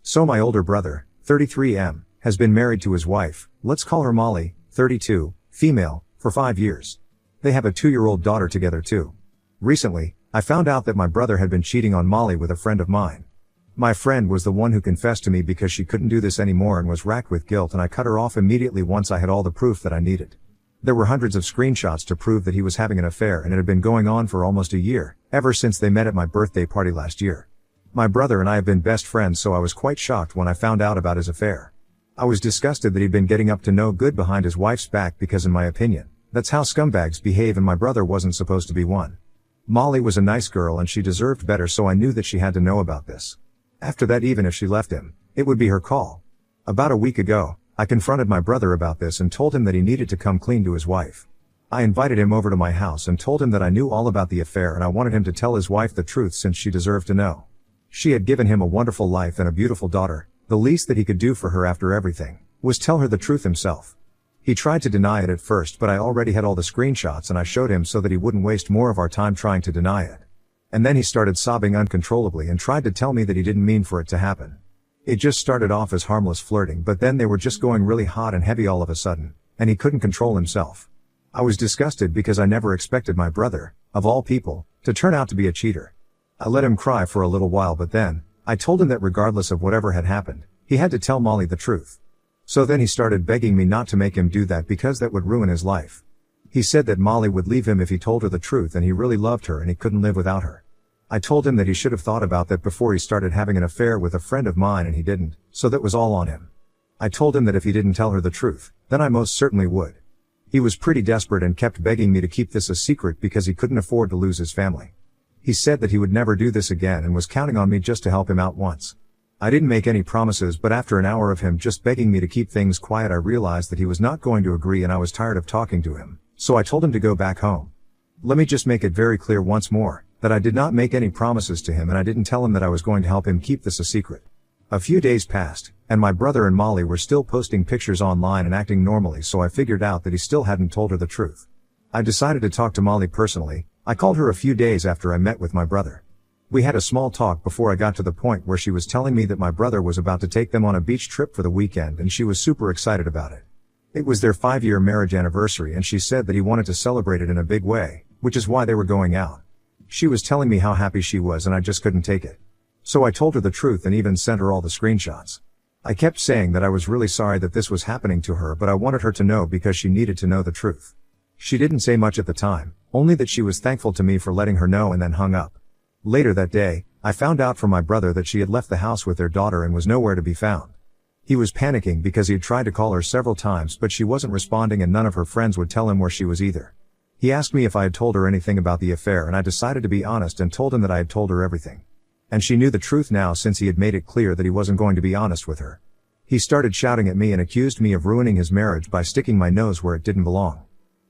So my older brother, 33M, has been married to his wife, let's call her Molly, 32, female, for 5 years. They have a 2-year-old daughter together too. Recently, I found out that my brother had been cheating on Molly with a friend of mine. My friend was the one who confessed to me because she couldn't do this anymore and was racked with guilt, and I cut her off immediately once I had all the proof that I needed. There were hundreds of screenshots to prove that he was having an affair, and it had been going on for almost a year, ever since they met at my birthday party last year. My brother and I have been best friends, so I was quite shocked when I found out about his affair. I was disgusted that he'd been getting up to no good behind his wife's back because in my opinion, that's how scumbags behave, and my brother wasn't supposed to be one. Molly was a nice girl and she deserved better, so I knew that she had to know about this. After that, even if she left him, it would be her call. About a week ago, I confronted my brother about this and told him that he needed to come clean to his wife. I invited him over to my house and told him that I knew all about the affair and I wanted him to tell his wife the truth since she deserved to know. She had given him a wonderful life and a beautiful daughter. The least that he could do for her after everything was tell her the truth himself. He tried to deny it at first, but I already had all the screenshots and I showed him so that he wouldn't waste more of our time trying to deny it. And then he started sobbing uncontrollably and tried to tell me that he didn't mean for it to happen. It just started off as harmless flirting, but then they were just going really hot and heavy all of a sudden, and he couldn't control himself. I was disgusted because I never expected my brother, of all people, to turn out to be a cheater. I let him cry for a little while, but then, I told him that regardless of whatever had happened, he had to tell Molly the truth. So then he started begging me not to make him do that because that would ruin his life. He said that Molly would leave him if he told her the truth, and he really loved her and he couldn't live without her. I told him that he should have thought about that before he started having an affair with a friend of mine, and he didn't, so that was all on him. I told him that if he didn't tell her the truth, then I most certainly would. He was pretty desperate and kept begging me to keep this a secret because he couldn't afford to lose his family. He said that he would never do this again and was counting on me just to help him out once. I didn't make any promises, but after an hour of him just begging me to keep things quiet, I realized that he was not going to agree and I was tired of talking to him, so I told him to go back home. Let me just make it very clear once more, that I did not make any promises to him and I didn't tell him that I was going to help him keep this a secret. A few days passed, and my brother and Molly were still posting pictures online and acting normally, so I figured out that he still hadn't told her the truth. I decided to talk to Molly personally. I called her a few days after I met with my brother. We had a small talk before I got to the point where she was telling me that my brother was about to take them on a beach trip for the weekend and she was super excited about it. It was their 5-year marriage anniversary and she said that he wanted to celebrate it in a big way, which is why they were going out. She was telling me how happy she was and I just couldn't take it. So I told her the truth and even sent her all the screenshots. I kept saying that I was really sorry that this was happening to her, but I wanted her to know because she needed to know the truth. She didn't say much at the time, only that she was thankful to me for letting her know, and then hung up. Later that day, I found out from my brother that she had left the house with their daughter and was nowhere to be found. He was panicking because he had tried to call her several times but she wasn't responding and none of her friends would tell him where she was either. He asked me if I had told her anything about the affair and I decided to be honest and told him that I had told her everything. And she knew the truth now since he had made it clear that he wasn't going to be honest with her. He started shouting at me and accused me of ruining his marriage by sticking my nose where it didn't belong.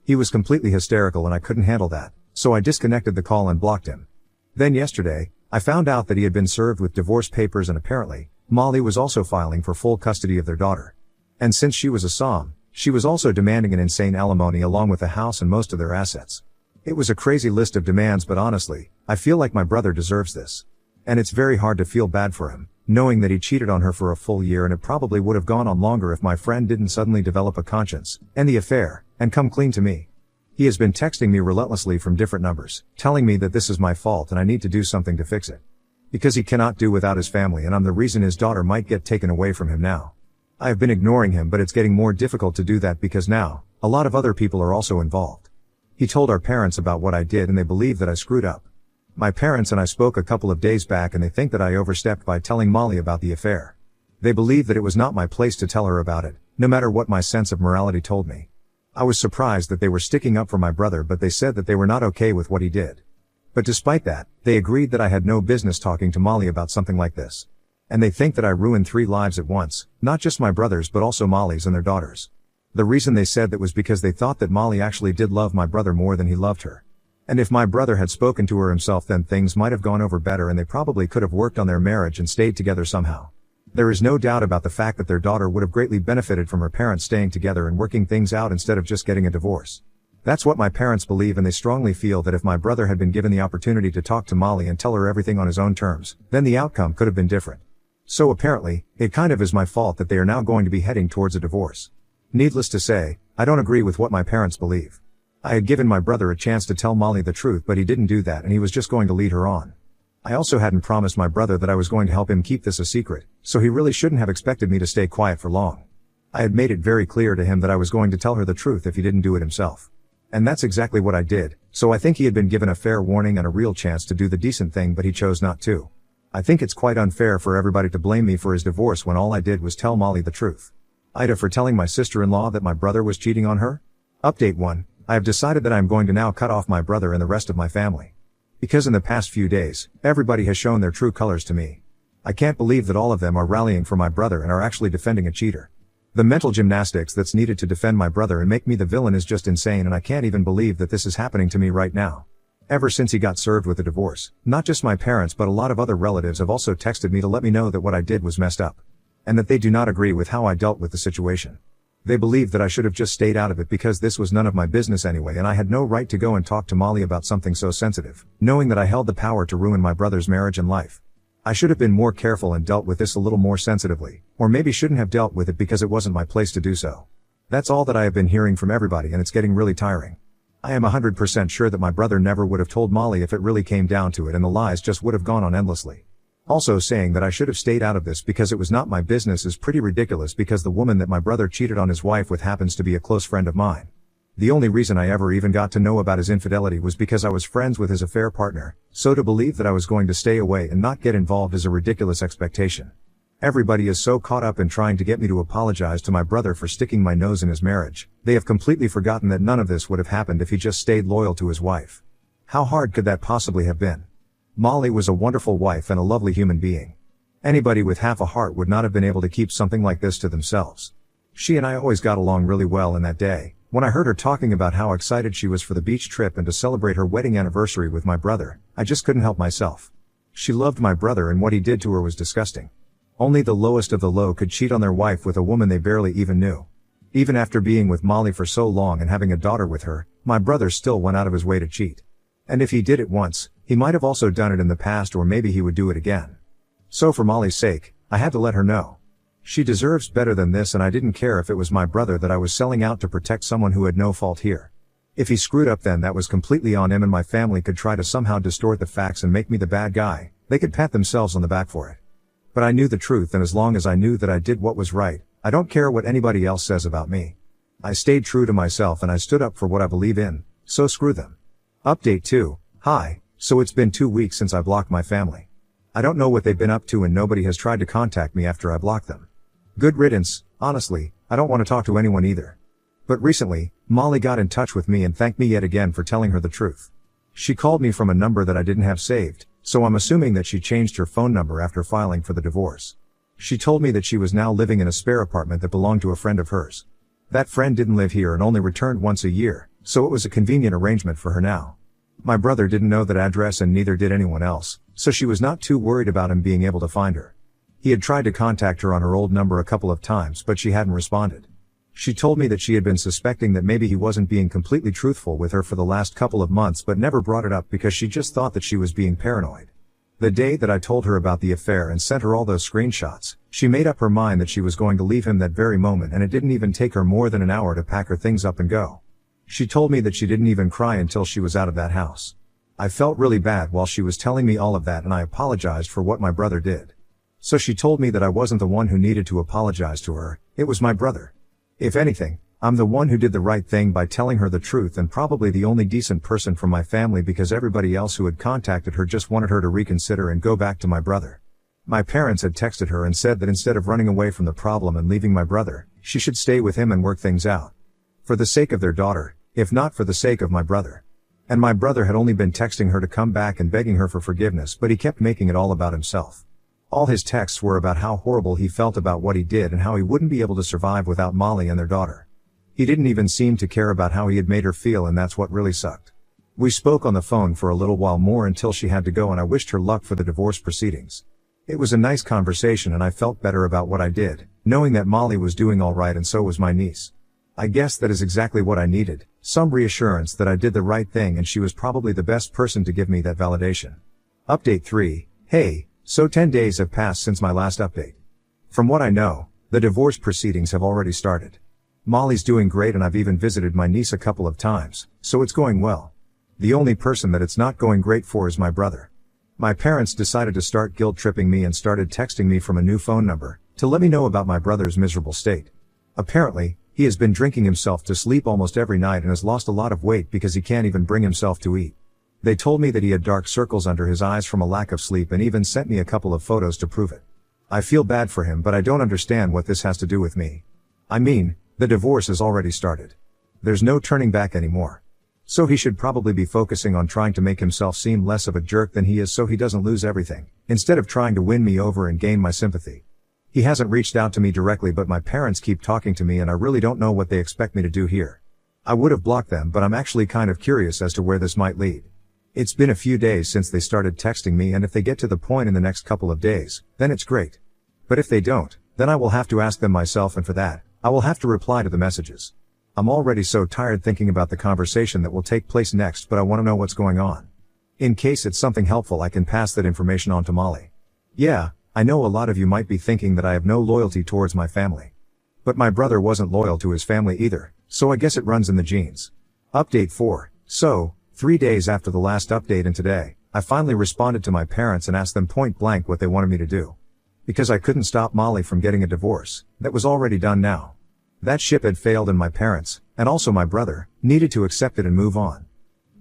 He was completely hysterical and I couldn't handle that, so I disconnected the call and blocked him. Then yesterday, I found out that he had been served with divorce papers and apparently, Molly was also filing for full custody of their daughter. And since she was a SOM, she was also demanding an insane alimony along with the house and most of their assets. It was a crazy list of demands, but honestly, I feel like my brother deserves this. And it's very hard to feel bad for him, knowing that he cheated on her for a full year, and it probably would have gone on longer if my friend didn't suddenly develop a conscience, end the affair, and come clean to me. He has been texting me relentlessly from different numbers, telling me that this is my fault and I need to do something to fix it. Because he cannot do without his family and I'm the reason his daughter might get taken away from him now. I have been ignoring him, but it's getting more difficult to do that because now, a lot of other people are also involved. He told our parents about what I did and they believe that I screwed up. My parents and I spoke a couple of days back and they think that I overstepped by telling Molly about the affair. They believe that it was not my place to tell her about it, no matter what my sense of morality told me. I was surprised that they were sticking up for my brother, but they said that they were not okay with what he did. But despite that, they agreed that I had no business talking to Molly about something like this. And they think that I ruined 3 lives at once, not just my brother's but also Molly's and their daughters. The reason they said that was because they thought that Molly actually did love my brother more than he loved her. And if my brother had spoken to her himself, then things might have gone over better and they probably could have worked on their marriage and stayed together somehow. There is no doubt about the fact that their daughter would have greatly benefited from her parents staying together and working things out instead of just getting a divorce. That's what my parents believe, and they strongly feel that if my brother had been given the opportunity to talk to Molly and tell her everything on his own terms, then the outcome could have been different. So apparently, it kind of is my fault that they are now going to be heading towards a divorce. Needless to say, I don't agree with what my parents believe. I had given my brother a chance to tell Molly the truth, but he didn't do that and he was just going to lead her on. I also hadn't promised my brother that I was going to help him keep this a secret, so he really shouldn't have expected me to stay quiet for long. I had made it very clear to him that I was going to tell her the truth if he didn't do it himself. And that's exactly what I did, so I think he had been given a fair warning and a real chance to do the decent thing, but he chose not to. I think it's quite unfair for everybody to blame me for his divorce when all I did was tell Molly the truth. Ida for telling my sister-in-law that my brother was cheating on her? Update 1. I have decided that I am going to now cut off my brother and the rest of my family. Because in the past few days, everybody has shown their true colors to me. I can't believe that all of them are rallying for my brother and are actually defending a cheater. The mental gymnastics that's needed to defend my brother and make me the villain is just insane, and I can't even believe that this is happening to me right now. Ever since he got served with a divorce, not just my parents but a lot of other relatives have also texted me to let me know that what I did was messed up. And that they do not agree with how I dealt with the situation. They believe that I should have just stayed out of it because this was none of my business anyway, and I had no right to go and talk to Molly about something so sensitive, knowing that I held the power to ruin my brother's marriage and life. I should have been more careful and dealt with this a little more sensitively, or maybe shouldn't have dealt with it because it wasn't my place to do so. That's all that I have been hearing from everybody, and it's getting really tiring. I am 100% sure that my brother never would have told Molly if it really came down to it, and the lies just would have gone on endlessly. Also, saying that I should have stayed out of this because it was not my business is pretty ridiculous, because the woman that my brother cheated on his wife with happens to be a close friend of mine. The only reason I ever even got to know about his infidelity was because I was friends with his affair partner, so to believe that I was going to stay away and not get involved is a ridiculous expectation. Everybody is so caught up in trying to get me to apologize to my brother for sticking my nose in his marriage, they have completely forgotten that none of this would have happened if he just stayed loyal to his wife. How hard could that possibly have been? Molly was a wonderful wife and a lovely human being. Anybody with half a heart would not have been able to keep something like this to themselves. She and I always got along really well, and that day, when I heard her talking about how excited she was for the beach trip and to celebrate her wedding anniversary with my brother, I just couldn't help myself. She loved my brother, and what he did to her was disgusting. Only the lowest of the low could cheat on their wife with a woman they barely even knew. Even after being with Molly for so long and having a daughter with her, my brother still went out of his way to cheat. And if he did it once, he might have also done it in the past, or maybe he would do it again. So for Molly's sake, I had to let her know. She deserves better than this, and I didn't care if it was my brother that I was selling out to protect someone who had no fault here. If he screwed up, then that was completely on him, and my family could try to somehow distort the facts and make me the bad guy. They could pat themselves on the back for it. But I knew the truth, and as long as I knew that I did what was right, I don't care what anybody else says about me. I stayed true to myself and I stood up for what I believe in, so screw them. Update 2. Hi, so it's been 2 weeks since I blocked my family. I don't know what they've been up to, and nobody has tried to contact me after I blocked them. Good riddance, honestly, I don't want to talk to anyone either. But recently, Molly got in touch with me and thanked me yet again for telling her the truth. She called me from a number that I didn't have saved, so I'm assuming that she changed her phone number after filing for the divorce. She told me that she was now living in a spare apartment that belonged to a friend of hers. That friend didn't live here and only returned once a year, so it was a convenient arrangement for her now. My brother didn't know that address, and neither did anyone else, so she was not too worried about him being able to find her. He had tried to contact her on her old number a couple of times, but she hadn't responded. She told me that she had been suspecting that maybe he wasn't being completely truthful with her for the last couple of months, but never brought it up because she just thought that she was being paranoid. The day that I told her about the affair and sent her all those screenshots, she made up her mind that she was going to leave him that very moment, and it didn't even take her more than an hour to pack her things up and go. She told me that she didn't even cry until she was out of that house. I felt really bad while she was telling me all of that, and I apologized for what my brother did. So she told me that I wasn't the one who needed to apologize to her, it was my brother. If anything, I'm the one who did the right thing by telling her the truth, and probably the only decent person from my family, because everybody else who had contacted her just wanted her to reconsider and go back to my brother. My parents had texted her and said that instead of running away from the problem and leaving my brother, she should stay with him and work things out. For the sake of their daughter, if not for the sake of my brother. And my brother had only been texting her to come back and begging her for forgiveness, but he kept making it all about himself. All his texts were about how horrible he felt about what he did and how he wouldn't be able to survive without Molly and their daughter. He didn't even seem to care about how he had made her feel, and that's what really sucked. We spoke on the phone for a little while more until she had to go, and I wished her luck for the divorce proceedings. It was a nice conversation, and I felt better about what I did, knowing that Molly was doing all right and so was my niece. I guess that is exactly what I needed, some reassurance that I did the right thing, and she was probably the best person to give me that validation. Update 3. Hey, So 10 days have passed since my last update. From what I know, the divorce proceedings have already started. Molly's doing great and I've even visited my niece a couple of times, so it's going well. The only person that it's not going great for is my brother. My parents decided to start guilt-tripping me and started texting me from a new phone number, to let me know about my brother's miserable state. Apparently, he has been drinking himself to sleep almost every night and has lost a lot of weight because he can't even bring himself to eat. They told me that he had dark circles under his eyes from a lack of sleep and even sent me a couple of photos to prove it. I feel bad for him, but I don't understand what this has to do with me. I mean, the divorce has already started. There's no turning back anymore. So he should probably be focusing on trying to make himself seem less of a jerk than he is so he doesn't lose everything, instead of trying to win me over and gain my sympathy. He hasn't reached out to me directly, but my parents keep talking to me and I really don't know what they expect me to do here. I would have blocked them, but I'm actually kind of curious as to where this might lead. It's been a few days since they started texting me, and if they get to the point in the next couple of days, then it's great. But if they don't, then I will have to ask them myself, and for that, I will have to reply to the messages. I'm already so tired thinking about the conversation that will take place next, but I want to know what's going on. In case it's something helpful, I can pass that information on to Molly. Yeah, I know a lot of you might be thinking that I have no loyalty towards my family. But my brother wasn't loyal to his family either, so I guess it runs in the genes. Update 4. So, 3 days after the last update and today, I finally responded to my parents and asked them point blank what they wanted me to do. Because I couldn't stop Molly from getting a divorce, that was already done now. That ship had failed and my parents, and also my brother, needed to accept it and move on.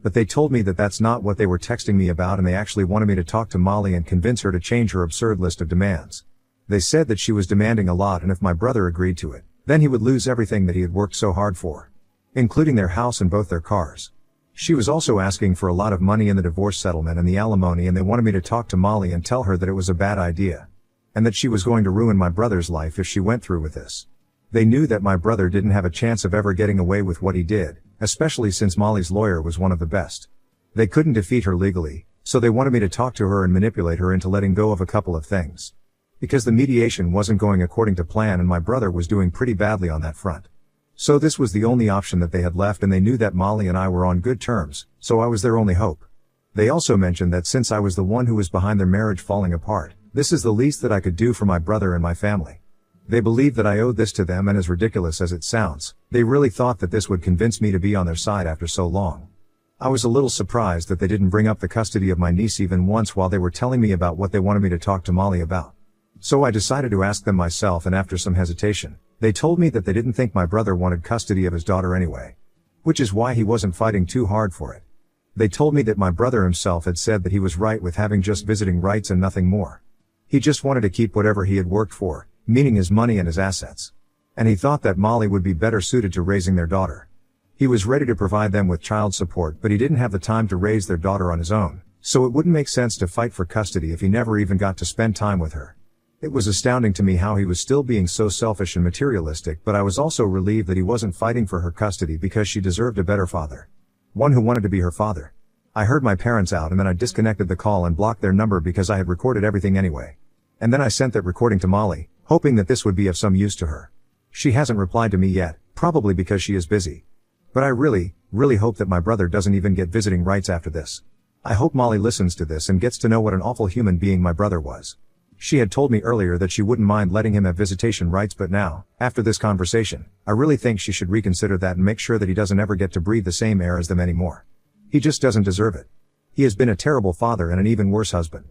But they told me that that's not what they were texting me about, and they actually wanted me to talk to Molly and convince her to change her absurd list of demands. They said that she was demanding a lot, and if my brother agreed to it, then he would lose everything that he had worked so hard for, including their house and both their cars. She was also asking for a lot of money in the divorce settlement and the alimony, and they wanted me to talk to Molly and tell her that it was a bad idea, and that she was going to ruin my brother's life if she went through with this. They knew that my brother didn't have a chance of ever getting away with what he did, especially since Molly's lawyer was one of the best. They couldn't defeat her legally, so they wanted me to talk to her and manipulate her into letting go of a couple of things. Because the mediation wasn't going according to plan and my brother was doing pretty badly on that front. So this was the only option that they had left, and they knew that Molly and I were on good terms, so I was their only hope. They also mentioned that since I was the one who was behind their marriage falling apart, this is the least that I could do for my brother and my family. They believed that I owed this to them, and as ridiculous as it sounds, they really thought that this would convince me to be on their side after so long. I was a little surprised that they didn't bring up the custody of my niece even once while they were telling me about what they wanted me to talk to Molly about. So I decided to ask them myself, and after some hesitation, they told me that they didn't think my brother wanted custody of his daughter anyway. Which is why he wasn't fighting too hard for it. They told me that my brother himself had said that he was right with having just visiting rights and nothing more. He just wanted to keep whatever he had worked for, meaning his money and his assets. And he thought that Molly would be better suited to raising their daughter. He was ready to provide them with child support, but he didn't have the time to raise their daughter on his own, so it wouldn't make sense to fight for custody if he never even got to spend time with her. It was astounding to me how he was still being so selfish and materialistic, but I was also relieved that he wasn't fighting for her custody because she deserved a better father. One who wanted to be her father. I heard my parents out, and then I disconnected the call and blocked their number because I had recorded everything anyway. And then I sent that recording to Molly, hoping that this would be of some use to her. She hasn't replied to me yet, probably because she is busy. But I really hope that my brother doesn't even get visiting rights after this. I hope Molly listens to this and gets to know what an awful human being my brother was. She had told me earlier that she wouldn't mind letting him have visitation rights, but now, after this conversation, I really think she should reconsider that and make sure that he doesn't ever get to breathe the same air as them anymore. He just doesn't deserve it. He has been a terrible father and an even worse husband.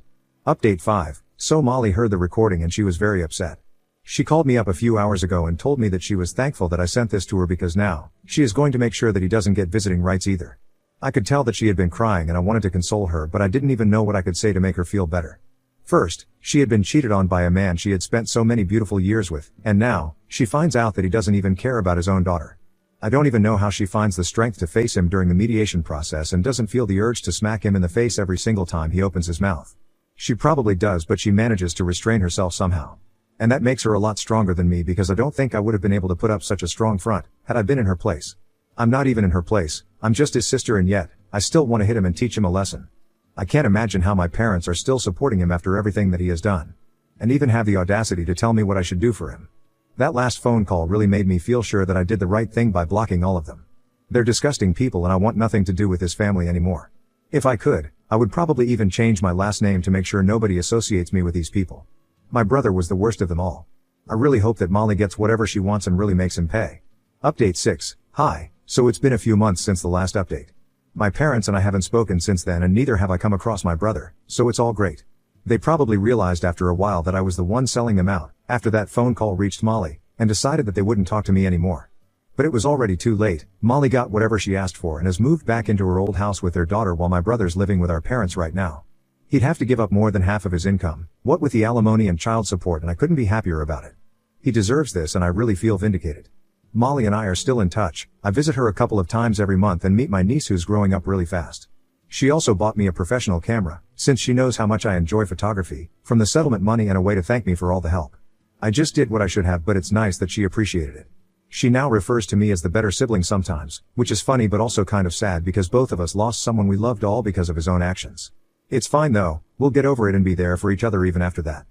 Update 5. So Molly heard the recording and she was very upset. She called me up a few hours ago and told me that she was thankful that I sent this to her because now, she is going to make sure that he doesn't get visiting rights either. I could tell that she had been crying and I wanted to console her, but I didn't even know what I could say to make her feel better. First, she had been cheated on by a man she had spent so many beautiful years with, and now, she finds out that he doesn't even care about his own daughter. I don't even know how she finds the strength to face him during the mediation process and doesn't feel the urge to smack him in the face every single time he opens his mouth. She probably does, but she manages to restrain herself somehow. And that makes her a lot stronger than me, because I don't think I would have been able to put up such a strong front, had I been in her place. I'm not even in her place, I'm just his sister, and yet, I still want to hit him and teach him a lesson. I can't imagine how my parents are still supporting him after everything that he has done. And even have the audacity to tell me what I should do for him. That last phone call really made me feel sure that I did the right thing by blocking all of them. They're disgusting people and I want nothing to do with his family anymore. If I could, I would probably even change my last name to make sure nobody associates me with these people. My brother was the worst of them all. I really hope that Molly gets whatever she wants and really makes him pay. Update 6. Hi, so it's been a few months since the last update. My parents and I haven't spoken since then, and neither have I come across my brother, so it's all great. They probably realized after a while that I was the one selling them out, after that phone call reached Molly, and decided that they wouldn't talk to me anymore. But it was already too late. Molly got whatever she asked for and has moved back into her old house with their daughter while my brother's living with our parents right now. He'd have to give up more than half of his income, what with the alimony and child support, and I couldn't be happier about it. He deserves this, and I really feel vindicated. Molly and I are still in touch. I visit her a couple of times every month and meet my niece who's growing up really fast. She also bought me a professional camera, since she knows how much I enjoy photography, from the settlement money, and a way to thank me for all the help. I just did what I should have, but it's nice that she appreciated it. She now refers to me as the better sibling sometimes, which is funny but also kind of sad because both of us lost someone we loved all because of his own actions. It's fine though, we'll get over it and be there for each other even after that.